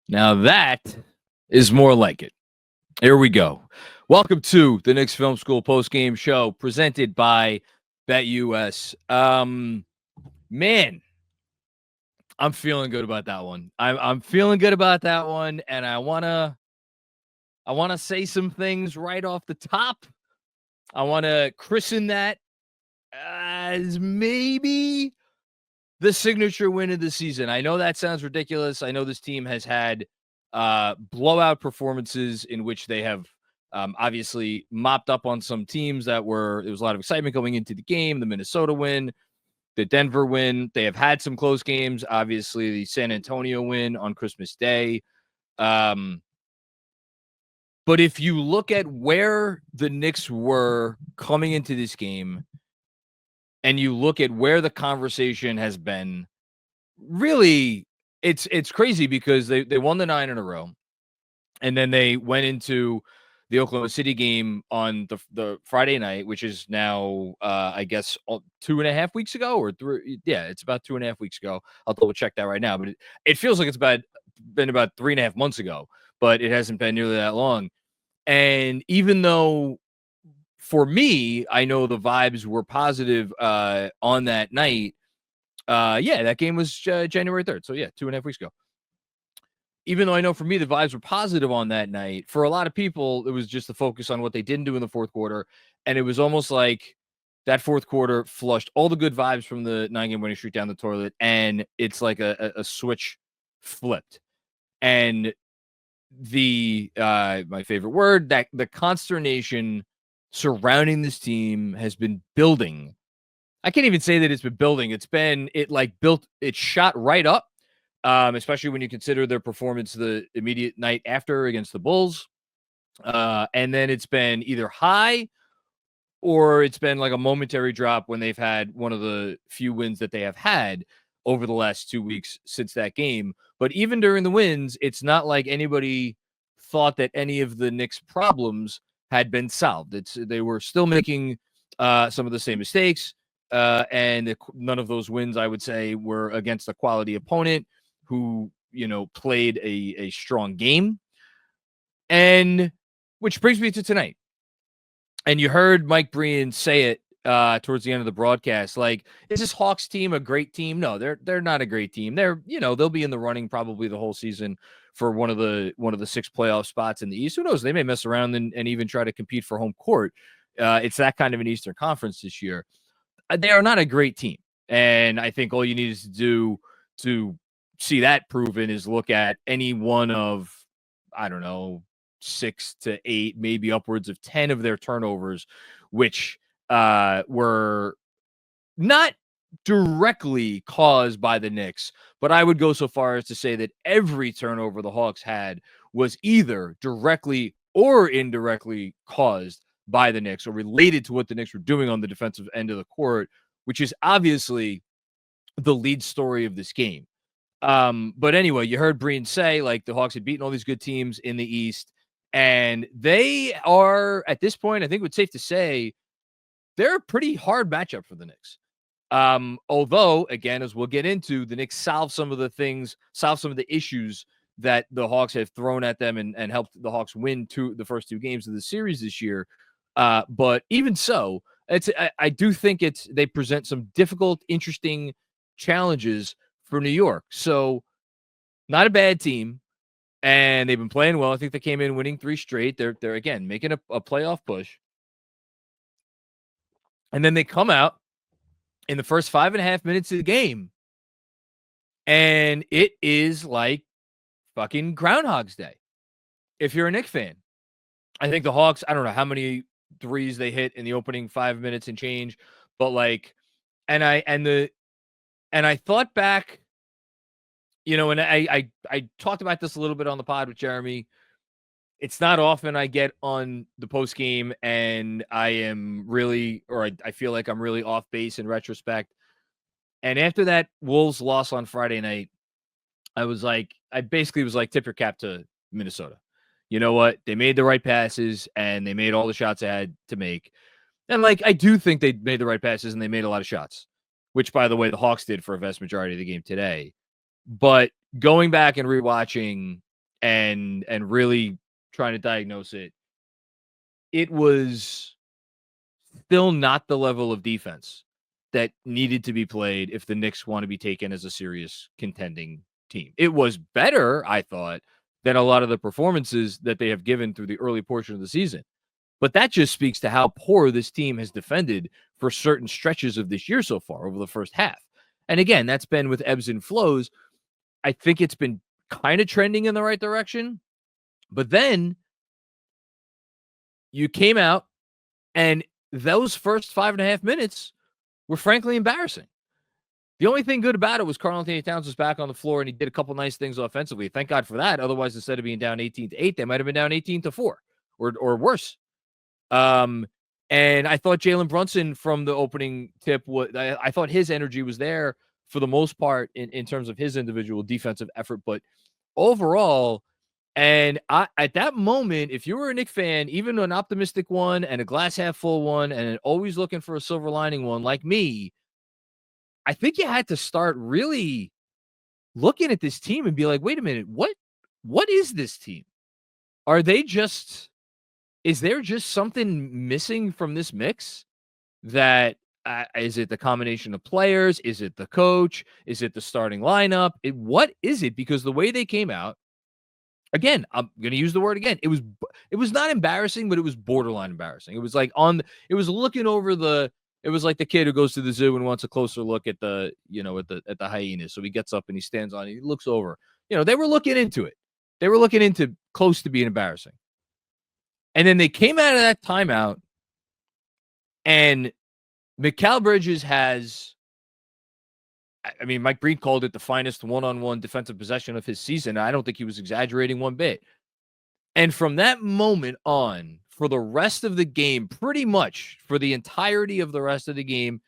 Now that is more like it. Here we go. Welcome to the Knicks Film School Postgame Show presented by BetUS. Man, I'm feeling good about that one. I'm feeling good about that one, and I wanna say some things right off the top. I wanna christen that as maybe the signature win of the season. I know that sounds ridiculous. I know this team has had blowout performances in which they have obviously mopped up on some teams there was a lot of excitement going into the game. The Minnesota win, the Denver win. They have had some close games. Obviously, the San Antonio win on Christmas Day. But if you look at where the Knicks were coming into this game, and you look at where the conversation has been, really, it's crazy because they won the 9 in a row, and then they went into the Oklahoma City game on the Friday night, which is now, I guess, 2.5 weeks ago or 3. Yeah, it's about 2.5 weeks ago. I'll double check that right now, but it feels like it's been about 3.5 months ago, but it hasn't been nearly that long. And even though, for me, I know the vibes were positive on that night. Yeah, that game was January 3rd. So, yeah, 2.5 weeks ago. Even though I know for me the vibes were positive on that night, for a lot of people, it was just the focus on what they didn't do in the fourth quarter. And it was almost like that fourth quarter flushed all the good vibes from the 9-game winning streak down the toilet. And it's like a switch flipped. And my favorite word, that the consternation surrounding this team has been building. I can't even say that it's been building. It shot right up, especially when you consider their performance the immediate night after against the Bulls. And then it's been either high or it's been like a momentary drop when they've had one of the few wins that they have had over the last 2 weeks since that game. But even during the wins, it's not like anybody thought that any of the Knicks' problems had been solved. They were still making some of the same mistakes, and none of those wins, I would say, were against a quality opponent who, played a strong game. And which brings me to tonight. And you heard Mike Breen say it towards the end of the broadcast. Like, is this Hawks team a great team? No, they're not a great team. They'll be in the running probably the whole season for one of the 6 playoff spots in the East. Who knows? They may mess around and even try to compete for home court. It's that kind of an Eastern Conference this year. They are not a great team. And I think all you need to do to see that proven is look at any one of, I don't know, 6 to 8, maybe upwards of 10 of their turnovers, which were not directly caused by the Knicks, but I would go so far as to say that every turnover the Hawks had was either directly or indirectly caused by the Knicks or related to what the Knicks were doing on the defensive end of the court, which is obviously the lead story of this game. But anyway, you heard Breen say, like, the Hawks had beaten all these good teams in the East, and they are, at this point, I think it's safe to say, they're a pretty hard matchup for the Knicks. Although, again, as we'll get into, the Knicks solve some of the issues that the Hawks have thrown at them and helped the Hawks win the first 2 games of the series this year. But even so, I do think they present some difficult, interesting challenges for New York. So not a bad team, and they've been playing well. I think they came in winning 3 straight. They're again making a playoff push. And then they come out in the first 5.5 minutes of the game, and it is like fucking Groundhog's Day. If you're a Knicks fan, I think the Hawks, I don't know how many threes they hit in the opening 5 minutes and change, but like, and I thought back, and I talked about this a little bit on the pod with Jeremy. It's not often I get on the post game and I am really, or I feel like I'm really off base in retrospect. And after that Wolves loss on Friday night, I basically was like, tip your cap to Minnesota. You know what? They made the right passes and they made all the shots they had to make. And like, I do think they made the right passes and they made a lot of shots, which, by the way, the Hawks did for a vast majority of the game today. But going back and rewatching and really trying to diagnose it, it was still not the level of defense that needed to be played if the Knicks want to be taken as a serious contending team. It was better, I thought, than a lot of the performances that they have given through the early portion of the season. But that just speaks to how poor this team has defended for certain stretches of this year so far over the first half. And again, that's been with ebbs and flows. I think it's been kind of trending in the right direction. But then you came out, and those first 5.5 minutes were frankly embarrassing. The only thing good about it was Karl-Anthony Towns was back on the floor, and he did a couple nice things offensively. Thank God for that. Otherwise, instead of being down 18-8, they might have been down 18-4 or worse. And I thought Jalen Brunson from the opening tip, I thought his energy was there for the most part in terms of his individual defensive effort. But overall, and at that moment, if you were a Knicks fan, even an optimistic one and a glass half full one and always looking for a silver lining one like me, I think you had to start really looking at this team and be like, wait a minute, what is this team? Is there just something missing from this mix? That is it the combination of players? Is it the coach? Is it the starting lineup? What is it? Because the way they came out, again, I'm going to use the word again. It was not embarrassing, but it was borderline embarrassing. It was like it was looking over it was like the kid who goes to the zoo and wants a closer look at the hyenas. So he gets up and he stands on it. He looks over. They were looking into it. They were looking into close to being embarrassing. And then they came out of that timeout, and Mikal Bridges has, I mean, Mike Breen called it the finest one-on-one defensive possession of his season. I don't think he was exaggerating one bit. And from that moment on, for the rest of the game, pretty much for the entirety of the rest of the game,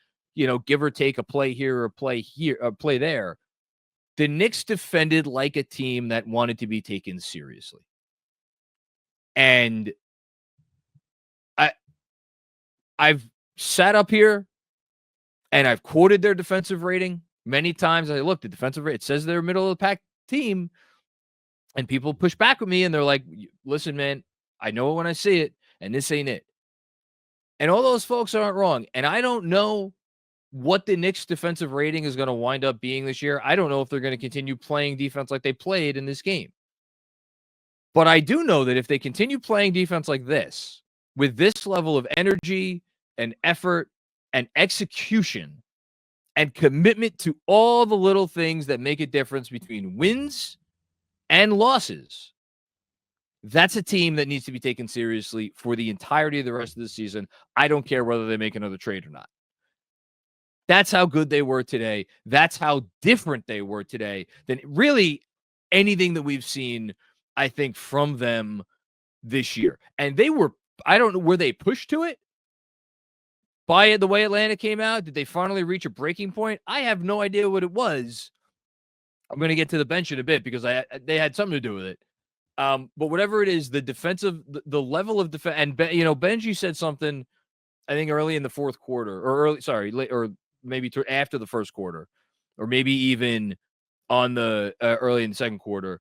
give or take a play here or a play here, a play there, the Knicks defended like a team that wanted to be taken seriously. And I've sat up here and I've quoted their defensive rating many times. I look, the defensive rate, it says they're a middle of the pack team. And people push back with me and they're like, listen, man, I know it when I see it, and this ain't it. And all those folks aren't wrong. And I don't know what the Knicks defensive rating is going to wind up being this year. I don't know if they're going to continue playing defense like they played in this game. But I do know that if they continue playing defense like this, with this level of energy and effort and execution and commitment to all the little things that make a difference between wins and losses, that's a team that needs to be taken seriously for the entirety of the rest of the season. I don't care whether they make another trade or not. That's how good they were today. That's how different they were today than really anything that we've seen, I think, from them this year. And they were, I don't know, were they pushed to it by the way Atlanta came out? Did they finally reach a breaking point? I have no idea what it was. I'm going to get to the bench in a bit because they had something to do with it. But whatever it is, the level of defense, and Benji said something, I think early in the fourth quarter, or maybe after the first quarter, or maybe even on the early in the second quarter,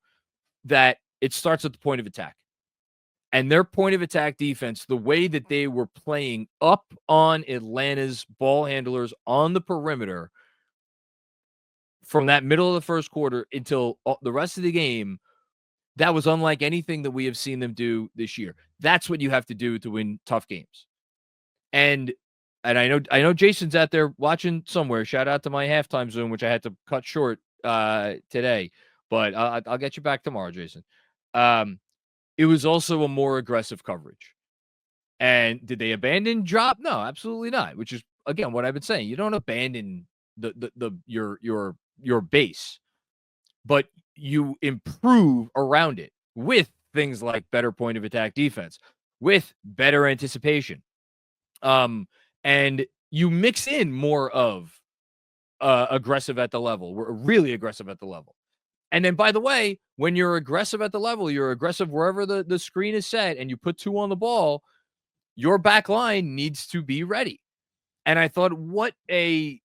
that it starts at the point of attack. And their point of attack defense, the way that they were playing up on Atlanta's ball handlers on the perimeter from that middle of the first quarter until the rest of the game, that was unlike anything that we have seen them do this year. That's what you have to do to win tough games. And I know Jason's out there watching somewhere. Shout out to my halftime Zoom, which I had to cut short today. But I'll get you back tomorrow, Jason. It was also a more aggressive coverage. And did they abandon drop? No, absolutely not. Which is, again, what I've been saying. You don't abandon your base, but you improve around it with things like better point of attack defense, with better anticipation. And you mix in more of aggressive at the level. We're really aggressive at the level. And then, by the way, when you're aggressive at the level, you're aggressive wherever the screen is set and you put two on the ball, your back line needs to be ready. And I thought what a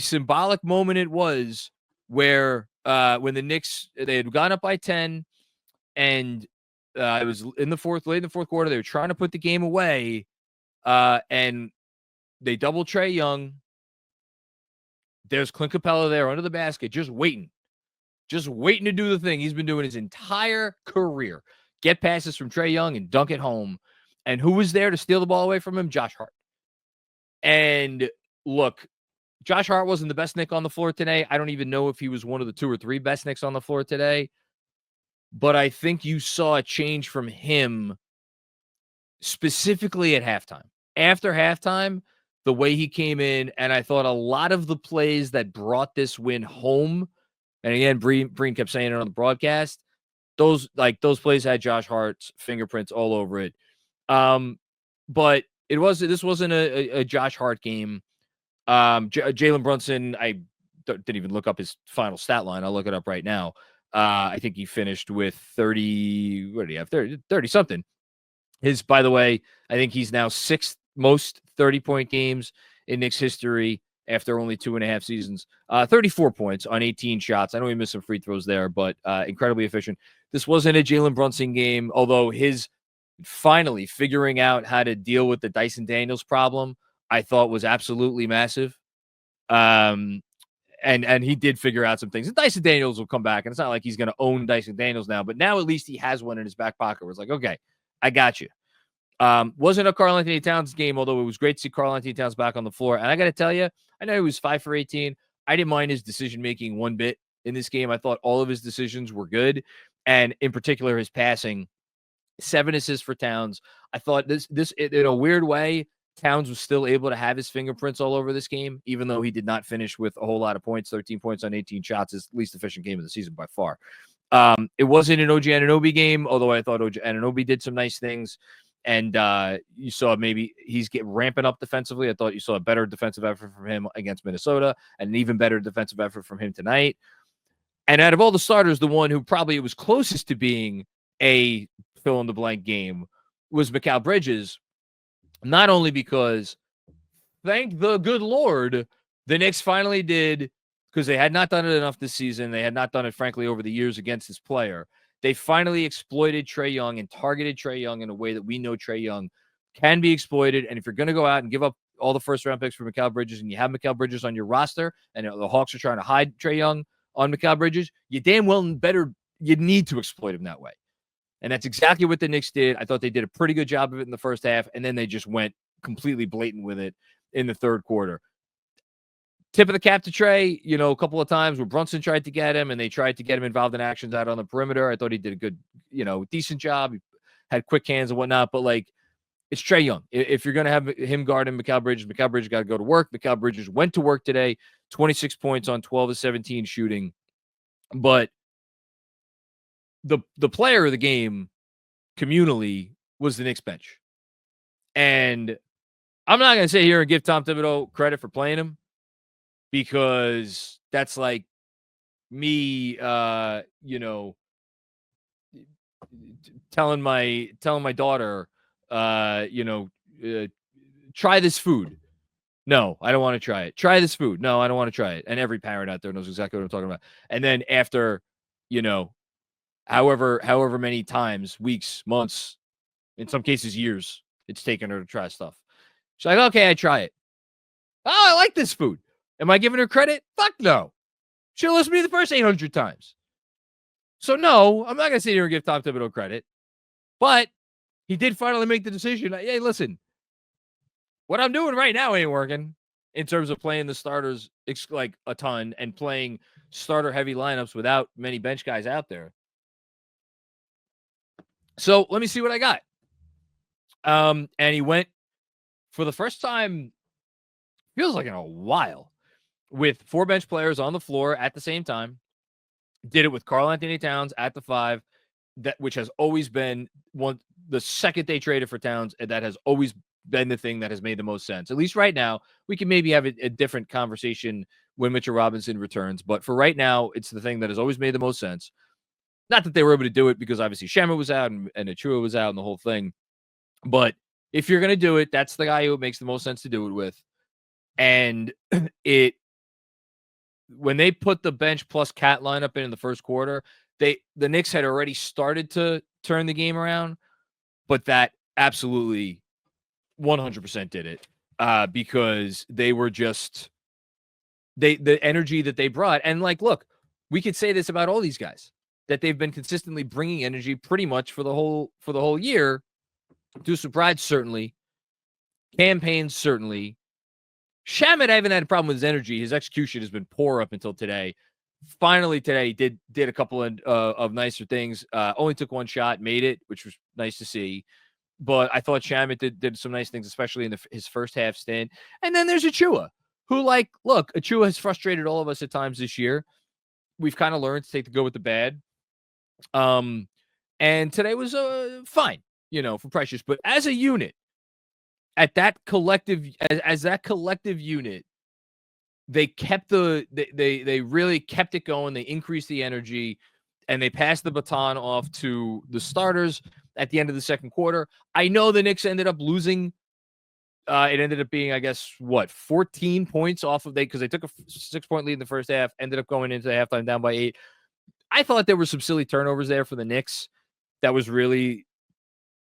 symbolic moment it was where when the Knicks, they had gone up by 10, And it was late in the fourth quarter. They were trying to put the game away, and they double Trae Young. There's Clint Capella there under the basket, just waiting to do the thing he's been doing his entire career. Get passes from Trae Young and dunk it home. And who was there to steal the ball away from him? Josh Hart. And look, Josh Hart wasn't the best Knick on the floor today. I don't even know if he was one of the 2 or 3 best Knicks on the floor today. But I think you saw a change from him specifically at halftime. After halftime, the way he came in, and I thought a lot of the plays that brought this win home, and again, Breen kept saying it on the broadcast, those plays had Josh Hart's fingerprints all over it. But this wasn't a Josh Hart game. Jalen Brunson, I didn't even look up his final stat line. I'll look it up right now. I think he finished with 30. What did he have? 30 something. By the way, I think he's now 6th most 30-point games in Knicks history after only 2.5 seasons. 34 points on 18 shots. I know he missed some free throws there, but incredibly efficient. This wasn't a Jalen Brunson game, although his finally figuring out how to deal with the Dyson Daniels problem, I thought was absolutely massive. And he did figure out some things. And Dyson Daniels will come back, and it's not like he's going to own Dyson Daniels now, but now at least he has one in his back pocket where it's like, okay, I got you. Wasn't a Karl-Anthony Towns game, although it was great to see Karl-Anthony Towns back on the floor. And I got to tell you, I know he was 5 for 18. I didn't mind his decision-making one bit in this game. I thought all of his decisions were good. And in particular, his passing, 7 assists for Towns. I thought this in a weird way, Towns was still able to have his fingerprints all over this game, even though he did not finish with a whole lot of points. 13 points on 18 shots, his least efficient game of the season by far. It wasn't an OG Anunoby game, although I thought OG Anunoby did some nice things. And you saw maybe he's ramping up defensively. I thought you saw a better defensive effort from him against Minnesota and an even better defensive effort from him tonight. And out of all the starters, the one who probably was closest to being a fill-in-the-blank game was Mikal Bridges, not only because, thank the good Lord, the Knicks finally did, because they had not done it enough this season. They had not done it, frankly, over the years against this player. They finally exploited Trae Young and targeted Trae Young in a way that we know Trae Young can be exploited. And if you're going to go out and give up all the first-round picks for Mikal Bridges and you have Mikal Bridges on your roster and the Hawks are trying to hide Trae Young on Mikal Bridges, you damn well you need to exploit him that way. And that's exactly what the Knicks did. I thought they did a pretty good job of it in the first half, and then they just went completely blatant with it in the third quarter. Tip of the cap to Trae, a couple of times where Brunson tried to get him and they tried to get him involved in actions out on the perimeter. I thought he did a good, decent job. He had quick hands and whatnot, but it's Trae Young. If you're going to have him guarding Mikal Bridges got to go to work. Mikal Bridges went to work today, 26 points on 12 of 17 shooting. But the player of the game communally was the Knicks bench. And I'm not going to sit here and give Tom Thibodeau credit for playing him, because that's like me, telling my daughter, try this food. No, I don't want to try it. Try this food. No, I don't want to try it. And every parent out there knows exactly what I'm talking about. And then after, however many times, weeks, months, in some cases years, it's taken her to try stuff. She's like, okay, I try it. Oh, I like this food. Am I giving her credit? Fuck no. She'll listen to me the first 800 times. So no, I'm not going to sit here and give Tom Thibodeau credit. But he did finally make the decision. Hey, listen, what I'm doing right now ain't working in terms of playing the starters like a ton and playing starter-heavy lineups without many bench guys out there. So let me see what I got. And he went for the first time, feels like in a while, with 4 bench players on the floor at the same time. Did it with Karl-Anthony Towns at the 5, which has always been the second they traded for Towns, and that has always been the thing that has made the most sense. At least right now, we can maybe have a different conversation when Mitchell Robinson returns, but for right now, it's the thing that has always made the most sense. Not that they were able to do it because obviously Shammer was out and Achua was out and the whole thing, but if you're going to do it, that's the guy who makes the most sense to do it with. And when they put the bench plus Cat lineup in the first quarter, the Knicks had already started to turn the game around, but that absolutely 100% did it because they were just the energy that they brought. And like, look, we could say this about all these guys, that they've been consistently bringing energy pretty much for the whole year. Deuce McBride, certainly. Campaign, certainly. Shamet, I haven't had a problem with his energy. His execution has been poor up until today. Finally, today, he did a couple of nicer things. Only took one shot, made it, which was nice to see. But I thought Shamet did some nice things, especially in his first half stint. And then there's Achua, who, like, look, Achua has frustrated all of us at times this year. We've kind of learned to take the good with the bad. And today was fine, for Precious. But as a unit, at that collective, as that collective unit, they kept they really kept it going. They increased the energy, and they passed the baton off to the starters at the end of the second quarter. I know the Knicks ended up losing. It ended up being, I guess, 14 points off of because they took a 6-point lead in the first half, ended up going into the halftime down by 8. I thought there were some silly turnovers there for the Knicks that was really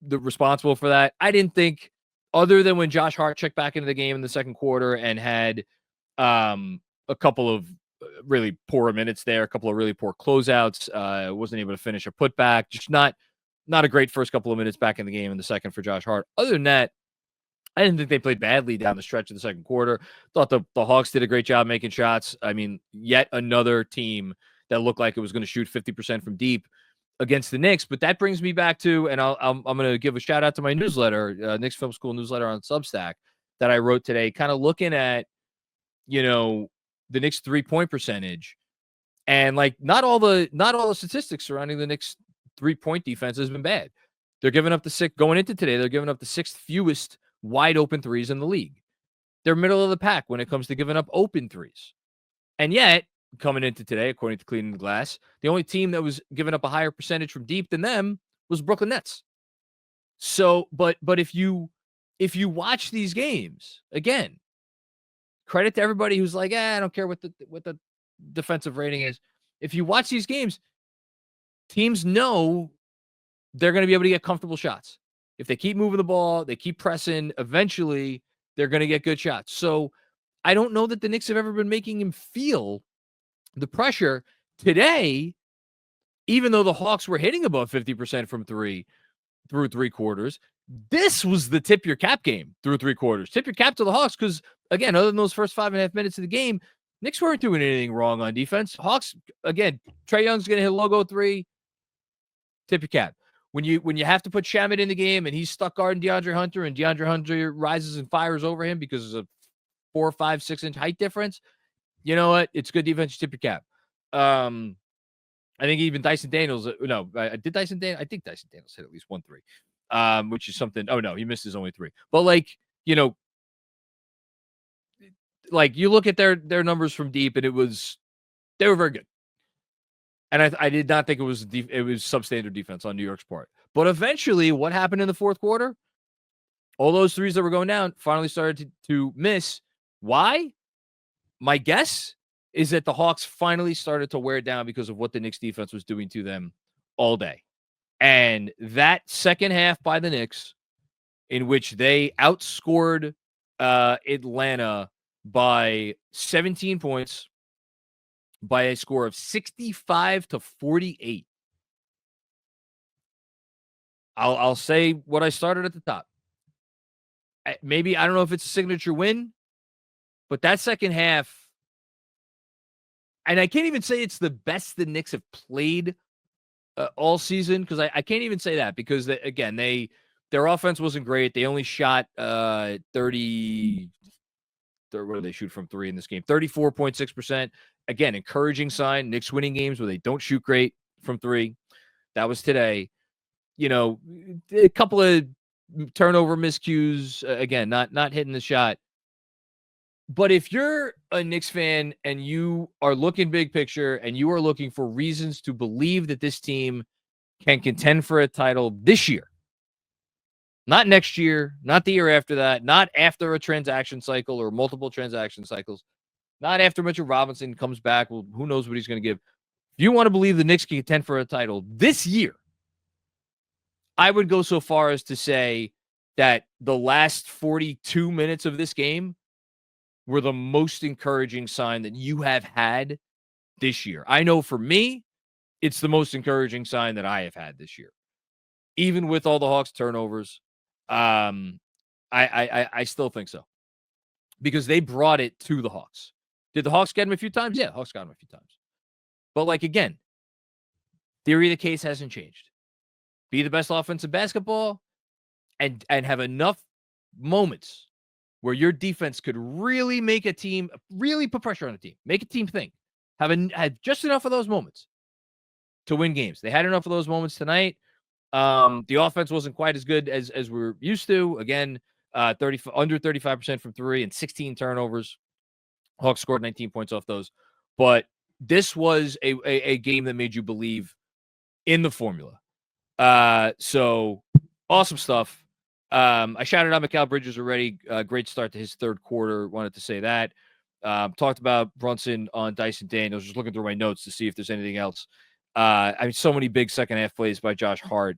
responsible for that. I didn't think, other than when Josh Hart checked back into the game in the second quarter and had a couple of really poor minutes there, a couple of really poor closeouts, wasn't able to finish a putback, just not a great first couple of minutes back in the game in the second for Josh Hart. Other than that, I didn't think they played badly down the stretch of the second quarter. Thought the Hawks did a great job making shots. I mean, yet another team that looked like it was going to shoot 50% from deep against the Knicks. But that brings me back to, and I'm going to give a shout out to my newsletter, Knicks Film School newsletter on Substack that I wrote today, kind of looking at, the Knicks 3-point percentage, and like not all the statistics surrounding the Knicks 3-point defense has been bad. They're giving up going into today. They're giving up the 6th fewest wide open threes in the league. They're middle of the pack when it comes to giving up open threes. And yet, coming into today, according to Cleaning the Glass, the only team that was giving up a higher percentage from deep than them was Brooklyn Nets. So, but if you watch these games, again, credit to everybody who's like, I don't care what the defensive rating is. If you watch these games, teams know they're going to be able to get comfortable shots. If they keep moving the ball, they keep pressing, eventually they're going to get good shots. So I don't know that the Knicks have ever been making him feel the pressure. Today, even though the Hawks were hitting above 50% from 3 through 3 quarters, this was the tip your cap game through 3 quarters. Tip your cap to the Hawks because, again, other than those first 5.5 minutes of the game, Knicks weren't doing anything wrong on defense. Hawks, again, Trae Young's going to hit a logo 3. Tip your cap. When you have to put Shamet in the game and he's stuck guarding DeAndre Hunter and DeAndre Hunter rises and fires over him because of a 4, 5, 6 inch height difference, you know what? It's good defense. Tip your cap. I think even Dyson Daniels. I think Dyson Daniels hit at least 1 3, which is something. Oh no, he missed his only 3. But like you look at their numbers from deep, and they were very good. And I did not think it was substandard defense on New York's part. But eventually, what happened in the fourth quarter? All those threes that were going down finally started to miss. Why? My guess is that the Hawks finally started to wear down because of what the Knicks defense was doing to them all day. And that second half by the Knicks, in which they outscored Atlanta by 17 points, by a score of 65-48. I'll say what I started at the top. Maybe, I don't know if it's a signature win, but that second half, and I can't even say it's the best the Knicks have played all season, because I can't even say that, because their offense wasn't great. They only shot 30. What do they shoot from 3 in this game? 34.6%. Again, encouraging sign. Knicks winning games where they don't shoot great from 3. That was today. A couple of turnover miscues. Again, not hitting the shot. But if you're a Knicks fan and you are looking big picture and you are looking for reasons to believe that this team can contend for a title this year, not next year, not the year after that, not after a transaction cycle or multiple transaction cycles, not after Mitchell Robinson comes back. Well, who knows what he's going to give. If you want to believe the Knicks can contend for a title this year, I would go so far as to say that the last 42 minutes of this game were the most encouraging sign that you have had this year. I know for me, it's the most encouraging sign that I have had this year. Even with all the Hawks turnovers, I still think so. Because they brought it to the Hawks. Did the Hawks get him a few times? Yeah, the Hawks got him a few times. But like, again, theory of the case hasn't changed. Be the best offensive basketball and have enough moments where your defense could really make a team, really put pressure on a team, make a team think, have just enough of those moments to win games. They had enough of those moments tonight. The offense wasn't quite as good as we're used to. Again, under 35% from three and 16 turnovers. Hawks scored 19 points off those. But this was a game that made you believe in the formula. So awesome stuff. I shouted out Mikal Bridges already. Great start to his third quarter. Wanted to say that. Talked about Brunson on Dyson Daniels. Just looking through my notes to see if there's anything else. I mean, so many big second half plays by Josh Hart.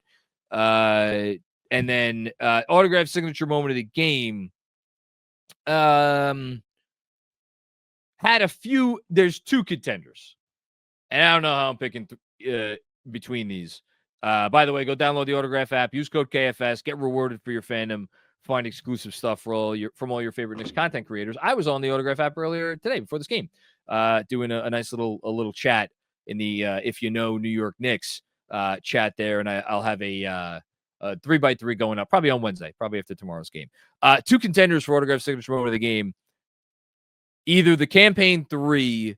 And then autograph signature moment of the game. Had a few. There's two contenders, and I don't know how I'm picking between these. By the way, go download the Autograph app. Use code KFS. Get rewarded for your fandom. Find exclusive stuff from all your favorite Knicks content creators. I was on the Autograph app earlier today before this game, doing a nice little chat in the if you know New York Knicks chat there, and I'll have a 3x3 going up probably on Wednesday, probably after tomorrow's game. Two contenders for autograph signature moment of the game. Either the campaign 3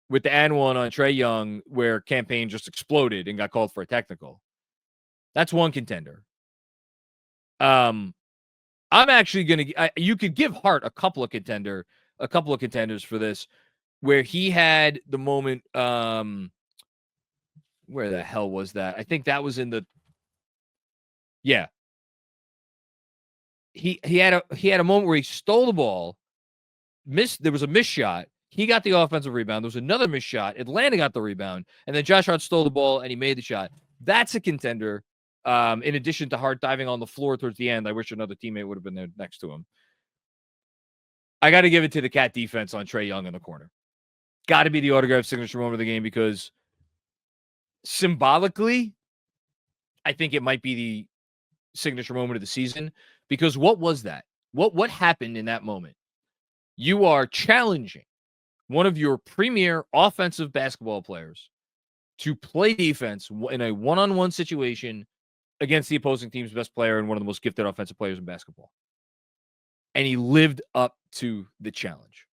with the and one on Trae Young, where campaign just exploded and got called for a technical. That's one contender. I'm actually gonna. You could give Hart a couple of contenders for this, where he had the moment. Where the hell was that? I think that was in the. Yeah. He had a moment where he stole the ball, missed. There was a missed shot. He got the offensive rebound. There was another missed shot. Atlanta got the rebound, and then Josh Hart stole the ball and he made the shot. That's a contender. In addition to Hart diving on the floor towards the end, I wish another teammate would have been there next to him. I got to give it to the Cat defense on Trae Young in the corner. Got to be the autograph signature moment of the game, because symbolically, I think it might be the signature moment of the season. Because what was that? What happened in that moment? You are challenging one of your premier offensive basketball players to play defense in a one-on-one situation against the opposing team's best player and one of the most gifted offensive players in basketball. And he lived up to the challenge.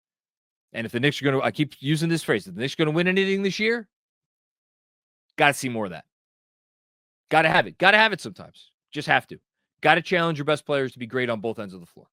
And if the Knicks are going to, I keep using this phrase, if the Knicks are going to win anything this year, got to see more of that. Got to have it. Got to have it sometimes. Just have to. Got to challenge your best players to be great on both ends of the floor.